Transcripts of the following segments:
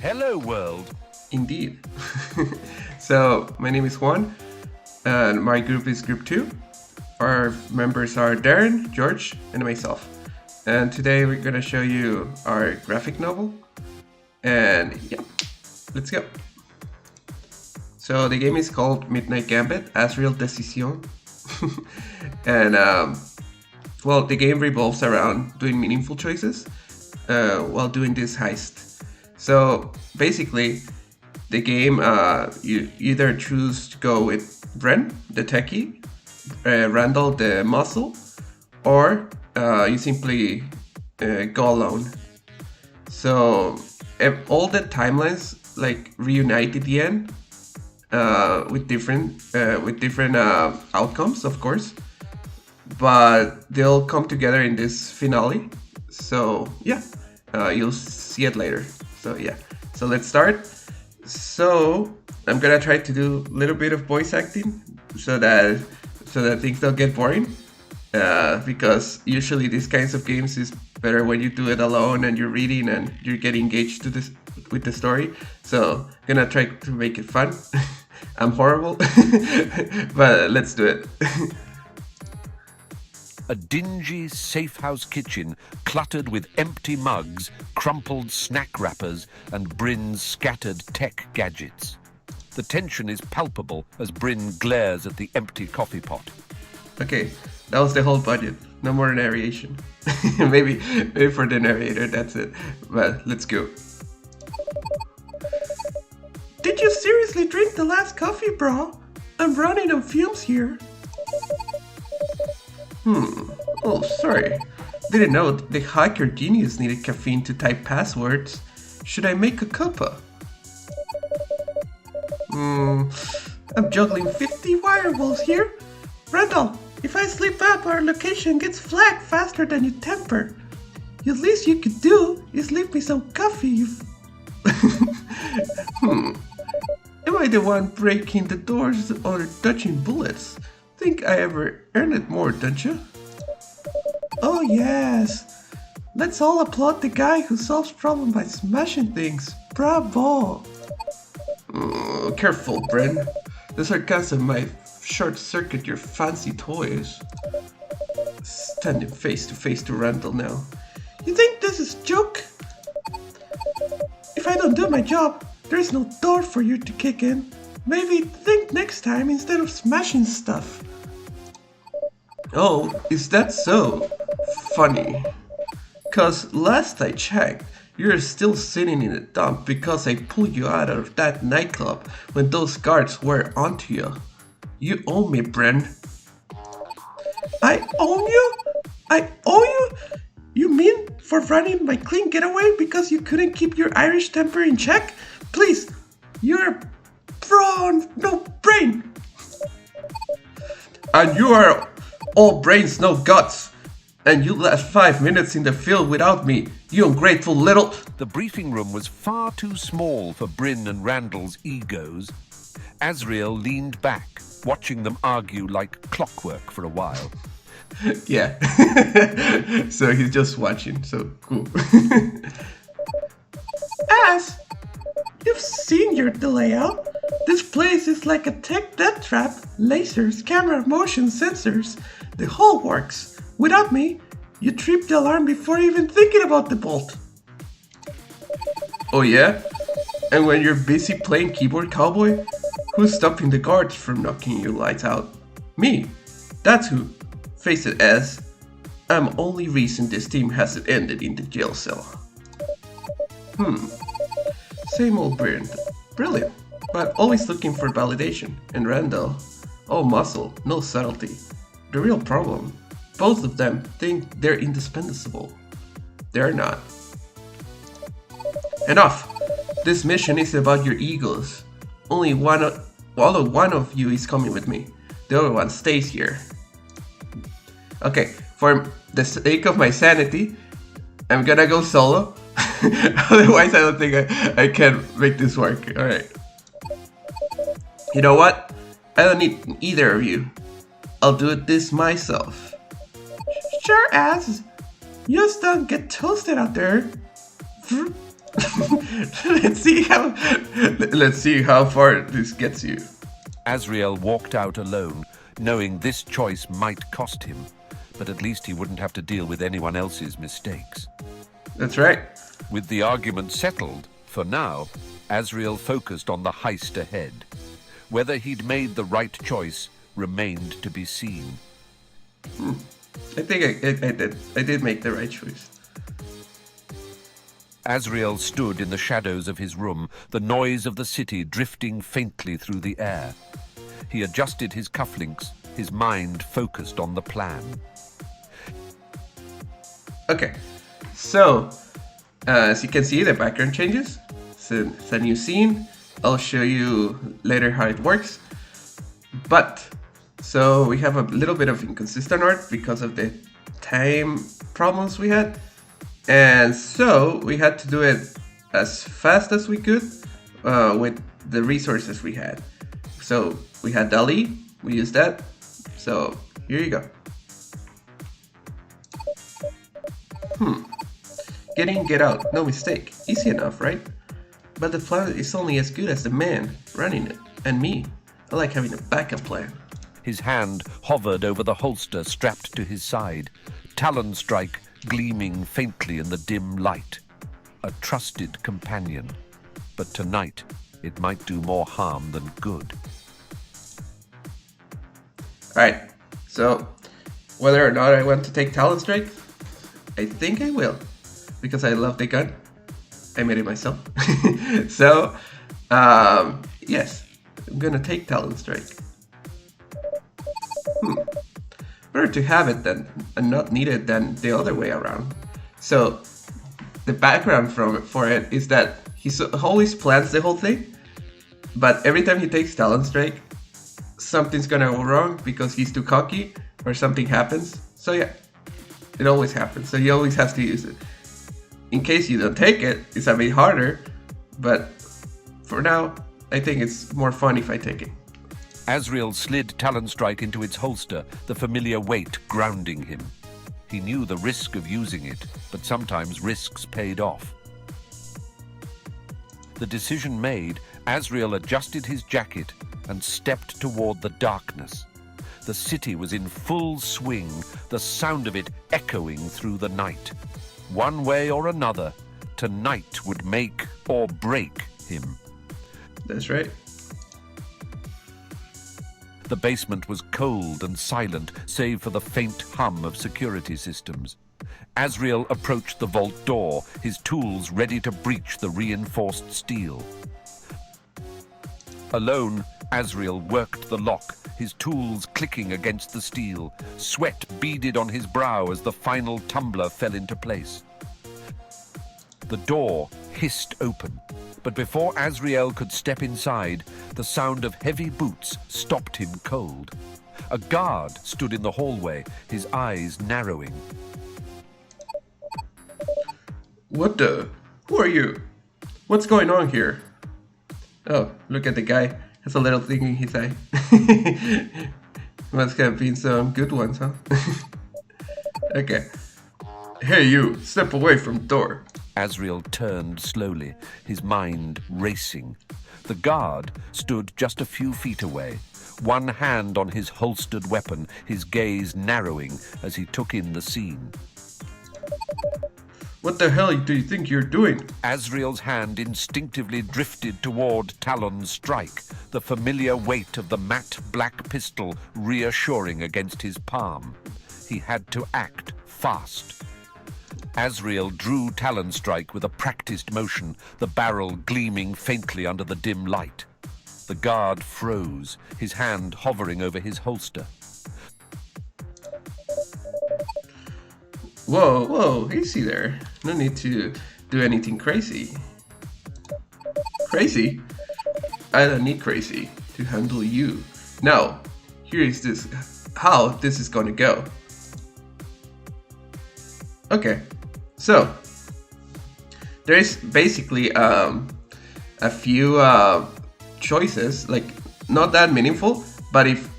Hello, world. Indeed. So, my name is Juan, and my group is Group 2. Our members are Darren, George, and myself. And today we're gonna show you our graphic novel. And yeah, let's go. So the game is called Midnight Gambit, Asriel Decision. And well, the game revolves around doing meaningful choices while doing this heist. So basically, the game, you either choose to go with Bren, the techie, Randall, the muscle, or you simply go alone. So all the timelines like reunite at the end with different outcomes, of course, but they'll come together in this finale. So yeah, you'll see it later. So yeah, so let's start. So I'm gonna try to do a little bit of voice acting so that things don't get boring. Because usually these kinds of games is better when you do it alone and you're reading and you're getting engaged to this with the story. So I'm gonna try to make it fun. I'm horrible, but let's do it. A dingy safe house kitchen cluttered with empty mugs, crumpled snack wrappers, and Bryn's scattered tech gadgets. The tension is palpable as Bryn glares at the empty coffee pot. Okay, that was the whole budget. No more narration. maybe for the narrator, that's it. But let's go. Did you seriously drink the last coffee, bro? I'm running on fumes here. Oh, sorry. Didn't know the hacker genius needed caffeine to type passwords. Should I make a cuppa? I'm juggling 50 wirewalls here. Randall, if I slip up, our location gets flagged faster than you temper. The least you could do is leave me some coffee, you... Am I the one breaking the doors or dodging bullets? Think I ever earned it more, don't you? Oh yes! Let's all applaud the guy who solves problems by smashing things. Bravo! Careful, Bryn. The sarcasm might short-circuit your fancy toys. Standing face to face to Randall now. You think this is a joke? If I don't do my job, there's no door for you to kick in. Maybe think next time instead of smashing stuff. Oh, is that so? Funny. 'Cause last I checked, you're still sitting in the dump because I pulled you out of that nightclub when those guards were onto you. You owe me, Bren. I owe you? I owe you? You mean for running my clean getaway because you couldn't keep your Irish temper in check? Please, you're no brain. And you are all brains, no guts. And you left 5 minutes in the field without me, you ungrateful little... The briefing room was far too small for Bryn and Randall's egos. Asriel leaned back, watching them argue like clockwork for a while. Yeah. So he's just watching, so cool. As you've seen the layout. This place is like a tech death trap. Lasers, camera, motion sensors. The whole works. Without me, you trip the alarm before even thinking about the bolt. Oh yeah? And when you're busy playing keyboard cowboy, who's stopping the guards from knocking your lights out? Me. That's who. Face it, as I'm only reason this team hasn't ended in the jail cell. Same old Bryn. Brilliant. But always looking for validation. And Randall, all muscle, no subtlety. The real problem, both of them think they're indispensable. They're not. Enough! This mission is about your egos. Only one of you is coming with me. The other one stays here. Okay, for the sake of my sanity, I'm gonna go solo. Otherwise, I don't think I can make this work. Alright. You know what? I don't need either of you. I'll do this myself. Sure, ass. You just don't get toasted out there. let's see how far this gets you. Azriel walked out alone, knowing this choice might cost him, but at least he wouldn't have to deal with anyone else's mistakes. That's right. With the argument settled, for now, Azriel focused on the heist ahead. Whether he'd made the right choice remained to be seen. I think I did make the right choice. Azriel stood in the shadows of his room, the noise of the city drifting faintly through the air. He adjusted his cufflinks, his mind focused on the plan. Okay, so as you can see, the background changes. So it's a new scene. I'll show you later how it works. But so we have a little bit of inconsistent art because of the time problems we had. And so we had to do it as fast as we could with the resources we had. So we had DALL-E, we used that. So here you go. Get out, no mistake. Easy enough, right? But the plan is only as good as the man running it, and me. I like having a backup plan. His hand hovered over the holster strapped to his side, talon strike gleaming faintly in the dim light. A trusted companion, but tonight it might do more harm than good. Alright, so whether or not I want to take talon strike, I think I will, because I love the gun. I made it myself. So, yes, I'm gonna take talon strike. Better to have it than and not need it than the other way around. So, the background for it is that he always plans the whole thing, but every time he takes talon strike, something's gonna go wrong because he's too cocky or something happens. So yeah, it always happens. So he always has to use it. In case you don't take it, it's a bit harder, but for now, I think it's more fun if I take it. Azriel slid talon strike into its holster, the familiar weight grounding him. He knew the risk of using it, but sometimes risks paid off. The decision made, Azriel adjusted his jacket and stepped toward the darkness. The city was in full swing, the sound of it echoing through the night. One way or another, tonight would make or break him. That's right. The basement was cold and silent, save for the faint hum of security systems. Azriel approached the vault door, his tools ready to breach the reinforced steel. Alone, Azriel worked the lock, his tools clicking against the steel. Sweat beaded on his brow as the final tumbler fell into place. The door hissed open, but before Azriel could step inside, the sound of heavy boots stopped him cold. A guard stood in the hallway, his eyes narrowing. What the? Who are you? What's going on here? Oh, look at the guy. Has a little thing in his eye. Must have been some good ones, huh? Okay. Hey you, step away from the door. Azriel turned slowly, his mind racing. The guard stood just a few feet away, one hand on his holstered weapon, his gaze narrowing as he took in the scene. What the hell do you think you're doing? Azriel's hand instinctively drifted toward Talon's strike, the familiar weight of the matte black pistol reassuring against his palm. He had to act fast. Azriel drew Talon strike with a practiced motion, the barrel gleaming faintly under the dim light. The guard froze, his hand hovering over his holster. Whoa, whoa, easy there. No need to do anything crazy. Crazy? I don't need crazy to handle you. Now, here is this, how this is gonna go. Okay, so there is basically a few choices, like not that meaningful, but if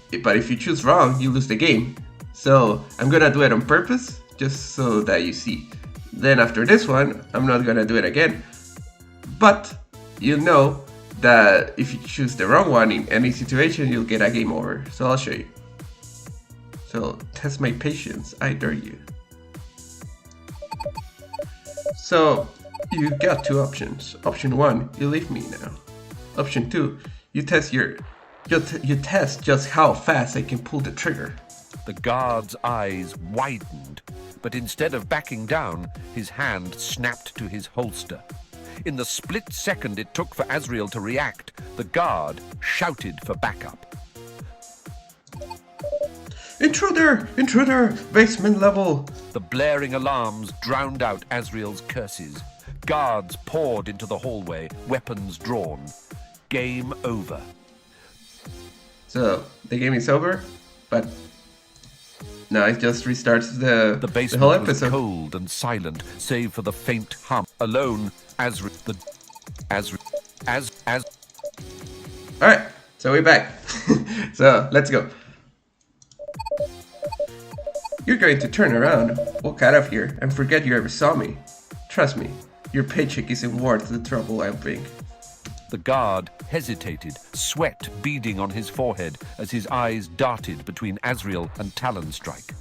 you choose wrong, you lose the game. So I'm gonna do it on purpose, just so that you see. Then after this one, I'm not gonna do it again. But you know that if you choose the wrong one in any situation, you'll get a game over. So I'll show you. So test my patience, I dare you. So you got two options. Option 1, you leave me now. Option 2, you test just how fast I can pull the trigger. The guard's eyes widened, but instead of backing down, his hand snapped to his holster. In the split second it took for Azriel to react, the guard shouted for backup. Intruder! Intruder! Basement level! The blaring alarms drowned out Azriel's curses. Guards poured into the hallway, weapons drawn. Game over. So, the game is over, but now it just restarts the basement whole was episode. cold and silent, save for the faint hum. Alone, Alright, so we're back. So, let's go. You're going to turn around, walk out of here, and forget you ever saw me. Trust me, your paycheck isn't worth the trouble I'll bring. The guard hesitated, sweat beading on his forehead as his eyes darted between Azriel and Talonstrike.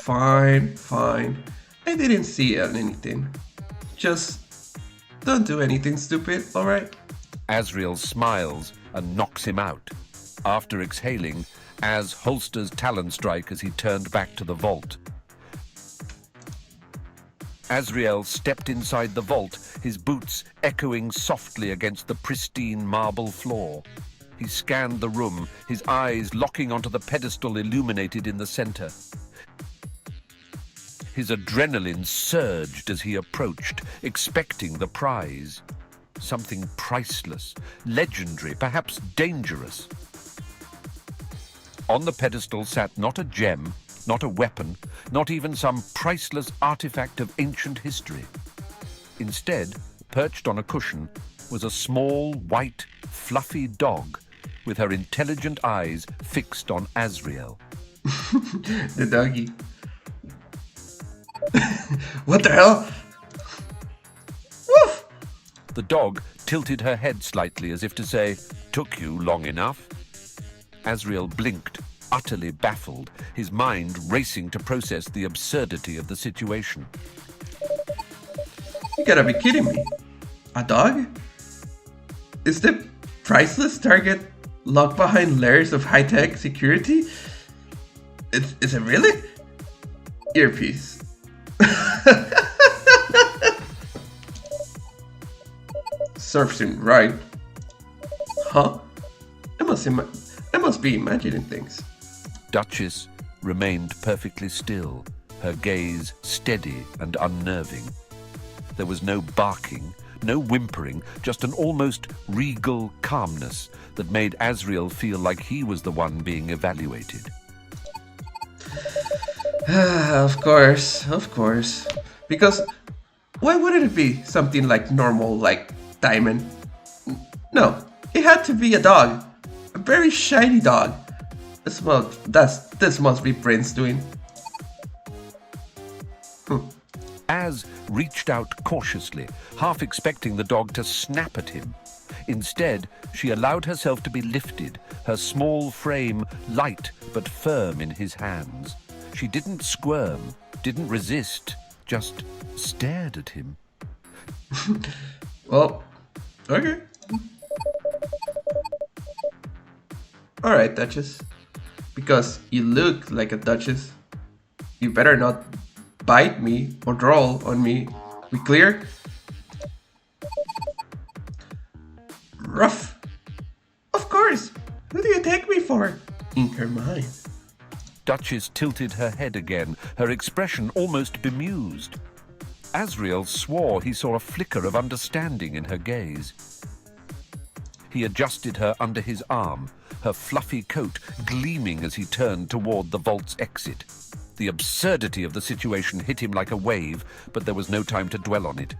Fine, fine. I didn't see anything. Just don't do anything stupid, alright? Azriel smiles and knocks him out. After exhaling, Az holsters Talonstrike as he turned back to the vault. Azriel stepped inside the vault, his boots echoing softly against the pristine marble floor. He scanned the room, his eyes locking onto the pedestal illuminated in the center. His adrenaline surged as he approached, expecting the prize. Something priceless, legendary, perhaps dangerous. On the pedestal sat not a gem, not a weapon, not even some priceless artifact of ancient history. Instead, perched on a cushion, was a small, white, fluffy dog with her intelligent eyes fixed on Azriel. The doggy. What the hell? Woof! The dog tilted her head slightly as if to say, "Took you long enough?" Azriel blinked, utterly baffled, his mind racing to process the absurdity of the situation. You gotta be kidding me. A dog? Is the priceless target locked behind layers of high-tech security? Is it really? Earpiece. Serves him right. Huh? I must be imagining things. Duchess remained perfectly still, her gaze steady and unnerving. There was no barking, no whimpering, just an almost regal calmness that made Azriel feel like he was the one being evaluated. Of course. Because why wouldn't it be something like normal, like Diamond? No, it had to be a dog. A very shiny dog. This must be Prince doing. Az reached out cautiously, half expecting the dog to snap at him. Instead, she allowed herself to be lifted, her small frame light but firm in his hands. She didn't squirm, didn't resist, just stared at him. Well, okay. Alright, Duchess. Because you look like a Duchess, you better not bite me or drool on me. We clear? Rough. Of course. Who do you take me for? In her mind. Duchess tilted her head again, her expression almost bemused. Azriel swore he saw a flicker of understanding in her gaze. He adjusted her under his arm, her fluffy coat gleaming as he turned toward the vault's exit. The absurdity of the situation hit him like a wave, but there was no time to dwell on it.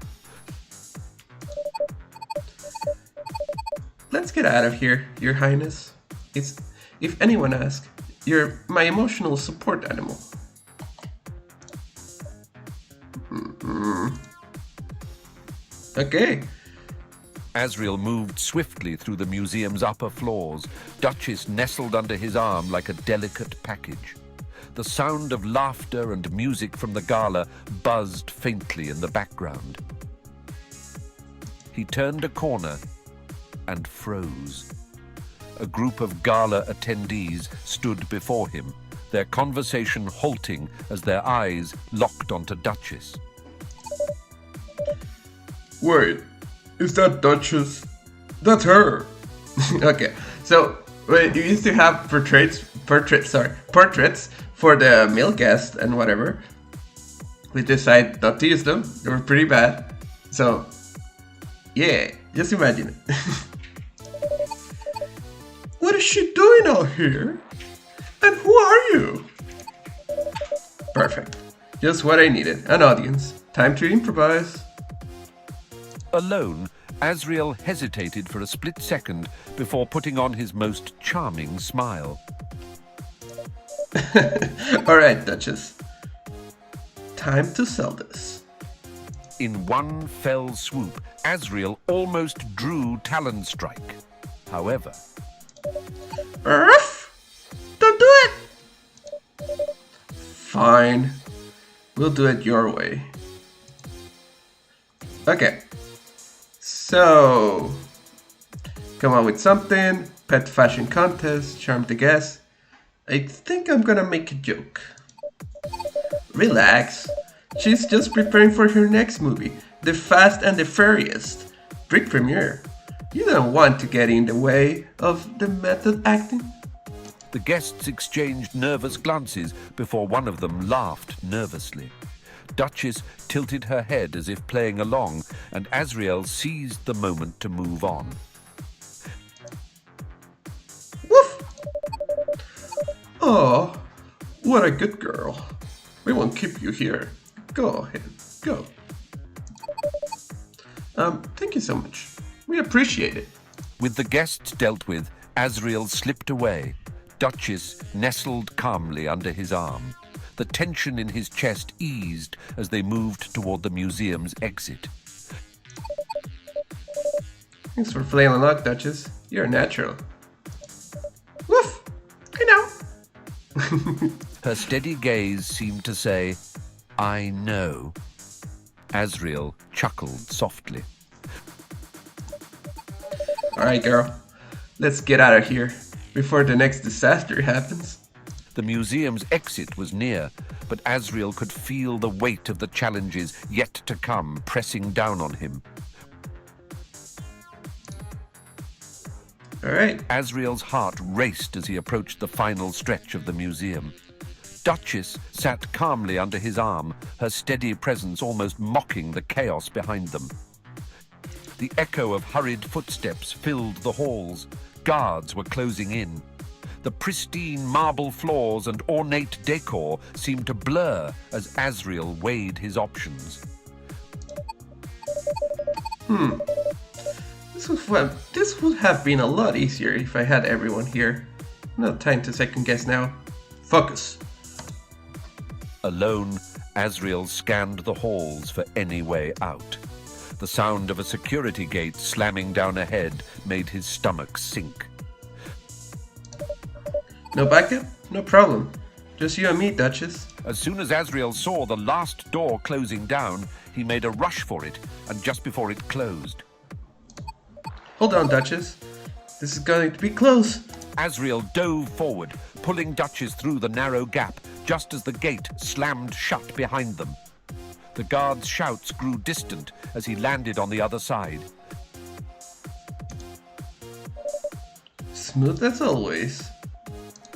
Let's get out of here, Your Highness. If anyone asks, you're my emotional support animal. Okay. Asriel moved swiftly through the museum's upper floors, Duchess nestled under his arm like a delicate package. The sound of laughter and music from the gala buzzed faintly in the background. He turned a corner and froze. A group of gala attendees stood before him, their conversation halting as their eyes locked onto Duchess. Wait, is that Duchess? That's her. Okay, so you used to have portraits for the male guest and whatever. We decided not to use them. They were pretty bad. So, yeah, just imagine it. What is she doing out here? And who are you? Perfect. Just what I needed. An audience. Time to improvise. Alone, Asriel hesitated for a split second before putting on his most charming smile. Alright, Duchess. Time to sell this. In one fell swoop, Asriel almost drew Talon Strike. However, Ruff! Don't do it! Fine. We'll do it your way. Okay. So, come on with something. Pet fashion contest, charm the guest. I think I'm gonna make a joke. Relax. She's just preparing for her next movie, The Fast and the Furious. Big premiere. You don't want to get in the way of the method acting. the guests exchanged nervous glances before one of them laughed nervously. Duchess tilted her head as if playing along, and Asriel seized the moment to move on. Woof! Oh, what a good girl. We won't keep you here. Go ahead, go. Thank you so much. We appreciate it. With the guests dealt with, Asriel slipped away. Duchess nestled calmly under his arm. The tension in his chest eased as they moved toward the museum's exit. Thanks for flailing luck, Duchess. You're a natural. Woof! I know. Her steady gaze seemed to say, "I know." Asriel chuckled softly. Alright, girl. Let's get out of here before the next disaster happens. The museum's exit was near, but Asriel could feel the weight of the challenges yet to come pressing down on him. Alright. Asriel's heart raced as he approached the final stretch of the museum. Duchess sat calmly under his arm, her steady presence almost mocking the chaos behind them. The echo of hurried footsteps filled the halls. Guards were closing in. The pristine marble floors and ornate decor seemed to blur as Asriel weighed his options. This would have been a lot easier if I had everyone here. No time to second guess now. Focus. Alone, Asriel scanned the halls for any way out. The sound of a security gate slamming down ahead made his stomach sink. No backup? No problem. Just you and me, Duchess. As soon as Asriel saw the last door closing down, he made a rush for it, and just before it closed, Hold on, Duchess. This is going to be close. Asriel dove forward, pulling Duchess through the narrow gap just as the gate slammed shut behind them. The guard's shouts grew distant as he landed on the other side. Smooth as always.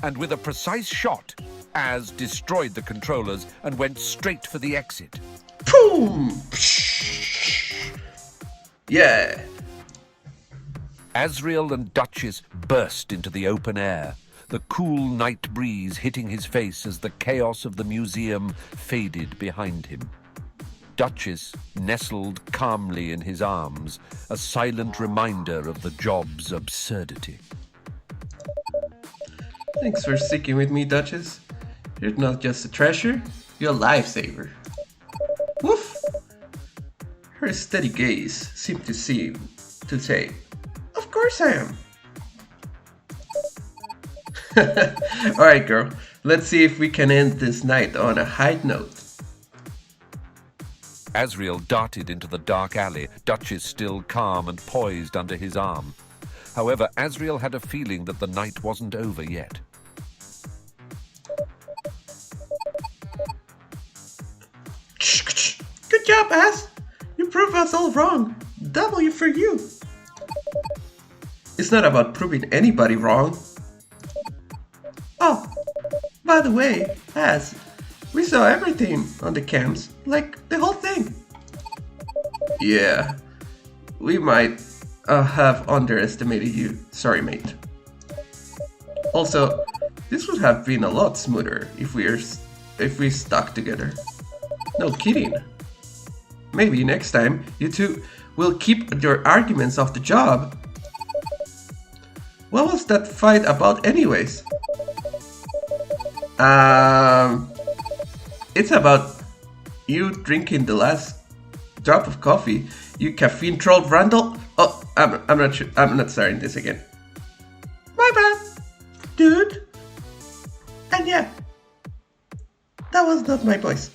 And with a precise shot, Az destroyed the controllers and went straight for the exit. Boom! Yeah. Asriel and Duchess burst into the open air, the cool night breeze hitting his face as the chaos of the museum faded behind him. Duchess nestled calmly in his arms, a silent reminder of the job's absurdity. Thanks for sticking with me, Duchess. You're not just a treasure, you're a lifesaver. Woof! Her steady gaze seemed to say, "Of course I am." Alright, girl, let's see if we can end this night on a high note. Asriel darted into the dark alley, Duchess still calm and poised under his arm. However, Asriel had a feeling that the night wasn't over yet. Good job, Az. You proved us all wrong. W for you. It's not about proving anybody wrong. Oh, by the way, Az, we saw everything on the cams, like the whole thing. Yeah, we might have underestimated you. Sorry, mate. Also, this would have been a lot smoother if we stuck together. No kidding. Maybe next time you two will keep your arguments off the job. What was that fight about anyways? It's about you drinking the last drop of coffee. You caffeine trolled Randall. Oh, I'm not sure. I'm not starting this again. My bad, dude. And yeah, that was not my voice.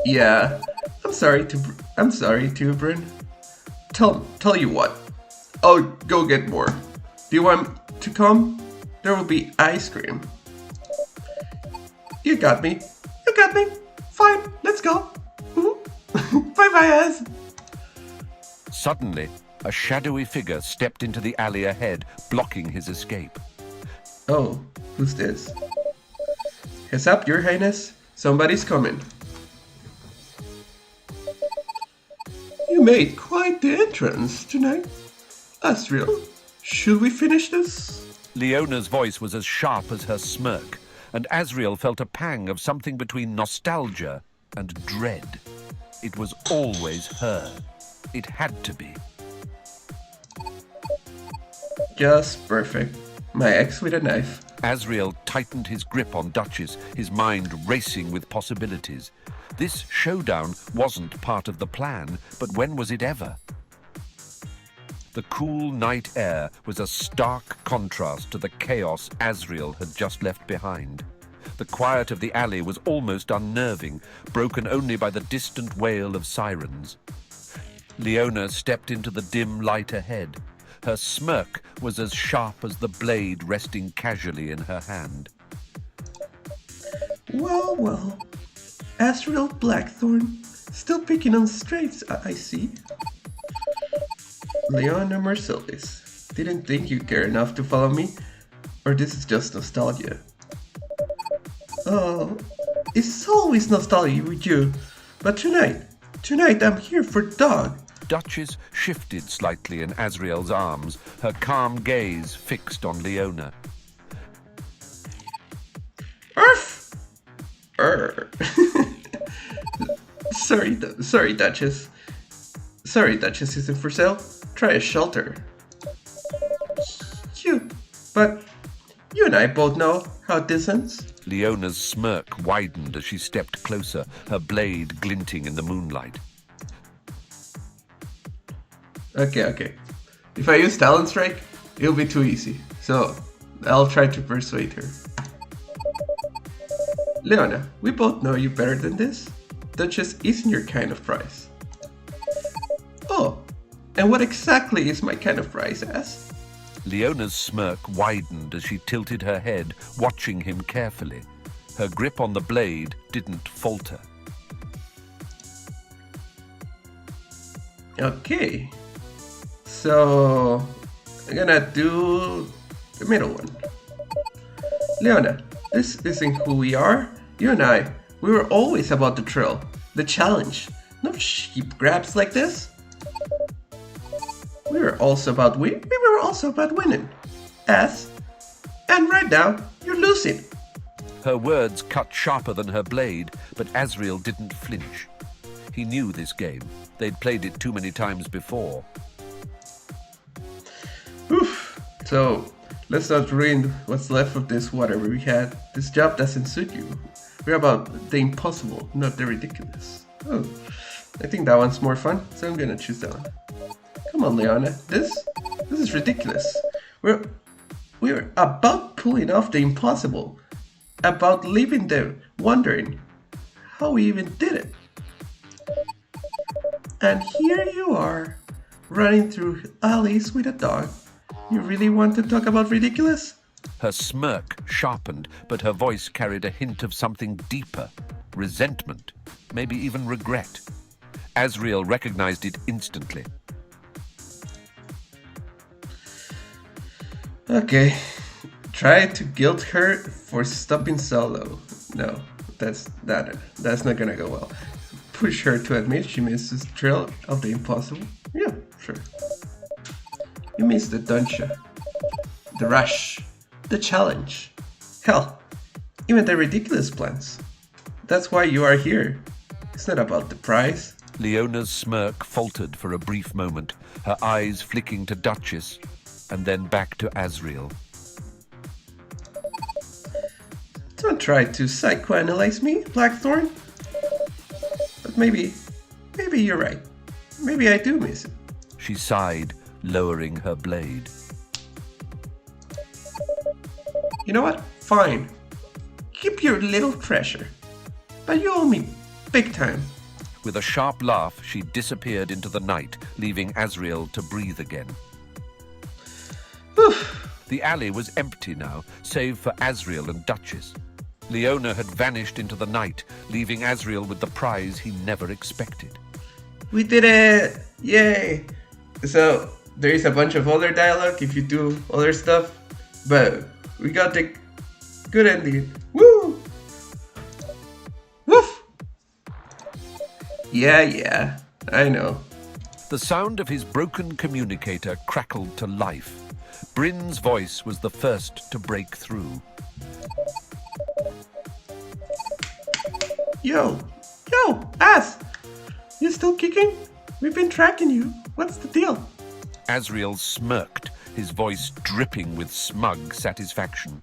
Yeah, I'm sorry, Bryn. Tell you what. I'll go get more. Do you want to come? There will be ice cream. You got me. Fine, let's go. Bye-bye, Az. Suddenly, a shadowy figure stepped into the alley ahead, blocking his escape. Oh, who's this? Heads up, Your Highness. Somebody's coming. You made quite the entrance tonight. Asriel, should we finish this? Leona's voice was as sharp as her smirk, and Asriel felt a pang of something between nostalgia and dread. It was always her. It had to be. Just perfect. My ex with a knife. Asriel tightened his grip on Duchess, his mind racing with possibilities. This showdown wasn't part of the plan, but when was it ever? The cool night air was a stark contrast to the chaos Asriel had just left behind. The quiet of the alley was almost unnerving, broken only by the distant wail of sirens. Leona stepped into the dim light ahead. Her smirk was as sharp as the blade resting casually in her hand. Well. Asriel Blackthorn, still picking on straights, I see. Leona Mercedes, didn't think you care enough to follow me? Or this is just nostalgia? Oh, it's always nostalgia with you. But tonight I'm here for Dog. Duchess shifted slightly in Asriel's arms, her calm gaze fixed on Leona. Arf! Sorry, Duchess. Sorry, Duchess isn't for sale. Try a shelter. Cute, but you and I both know how this ends. Leona's smirk widened as she stepped closer, her blade glinting in the moonlight. Okay. If I use Talon Strike, it'll be too easy. So, I'll try to persuade her. Leona, we both know you better than this. Duchess isn't your kind of prize. Oh, and what exactly is my kind of prize, Az? Leona's smirk widened as she tilted her head, watching him carefully. Her grip on the blade didn't falter. Okay. So, I'm gonna do the middle one. Leona, this isn't who we are. You and I, we were always about the thrill, the challenge. No cheap grabs like this. We were also about winning. Az. And right now, you're losing. Her words cut sharper than her blade, but Asriel didn't flinch. He knew this game. They'd played it too many times before. Oof. So, let's not ruin what's left of this whatever we had. This job doesn't suit you. We're about the impossible, not the ridiculous. Oh. I think that one's more fun, so I'm gonna choose that one. Come on, Leona. This is ridiculous. We're about pulling off the impossible. About leaving them wondering how we even did it. And here you are, running through alleys with a dog. You really want to talk about ridiculous? Her smirk sharpened, but her voice carried a hint of something deeper. Resentment, maybe even regret. Azriel recognized it instantly. Okay, try to guilt her for stopping solo. No, that's not gonna go well. Push her to admit she misses the thrill of the impossible. Yeah, sure. You miss the dungeon, the rush, the challenge. Hell, even the ridiculous plans. That's why you are here. It's not about the prize. Leona's smirk faltered for a brief moment, her eyes flicking to Duchess, and then back to Azriel. Don't try to psychoanalyze me, Blackthorn. But maybe you're right. Maybe I do miss it. She sighed, lowering her blade. You know what? Fine. Keep your little treasure. But you owe me big time. With a sharp laugh, she disappeared into the night, leaving Azriel to breathe again. The alley was empty now, save for Azriel and Duchess. Leona had vanished into the night, leaving Azriel with the prize he never expected. We did it! Yay! So, there is a bunch of other dialogue if you do other stuff, but we got the good ending. Woo! Woof! Yeah, I know. The sound of his broken communicator crackled to life. Bryn's voice was the first to break through. Yo, ass! You still kicking? We've been tracking you. What's the deal? Azriel smirked, his voice dripping with smug satisfaction.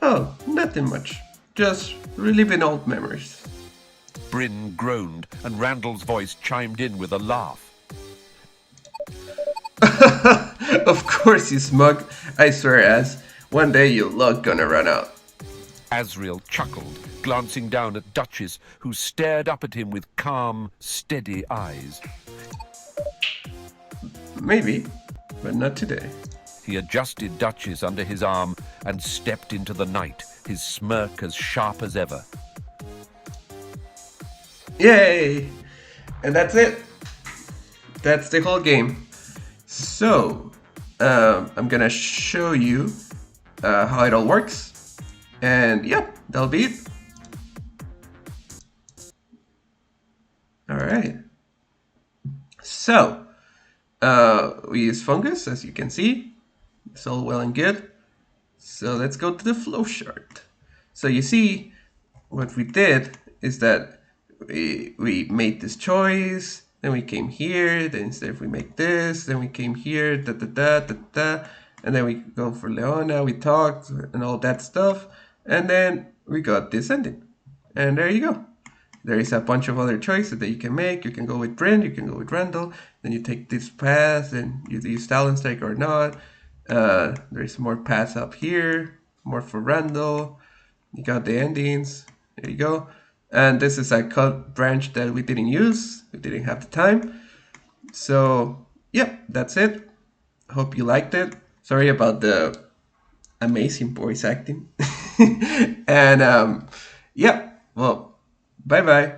Oh, nothing much. Just reliving old memories. Bryn groaned, and Randall's voice chimed in with a laugh. Of course you smug. I swear, ass. One day your luck gonna run out. Azriel chuckled, glancing down at Duchess, who stared up at him with calm, steady eyes. Maybe, but not today. He adjusted Duchess under his arm and stepped into the night, his smirk as sharp as ever. Yay! And that's it. That's the whole game. So, I'm gonna show you how it all works. And yeah, that'll be it. Alright. So, we use fungus, as you can see. It's all well and good. So let's go to the flowchart. So you see, what we did is that we made this choice, then we came here, then instead if we make this, then we came here, and then we go for Leona, we talked, and all that stuff, and then we got this ending. And there you go. There is a bunch of other choices that you can make. You can go with Bryn, you can go with Randall, then you take this path, and you use Talon Strike or not. There's more paths up here, more for Randall. You got the endings. There you go. And this is a cut branch that we didn't use. We didn't have the time. So, yeah, that's it. Hope you liked it. Sorry about the amazing voice acting. And, yeah, well, bye-bye.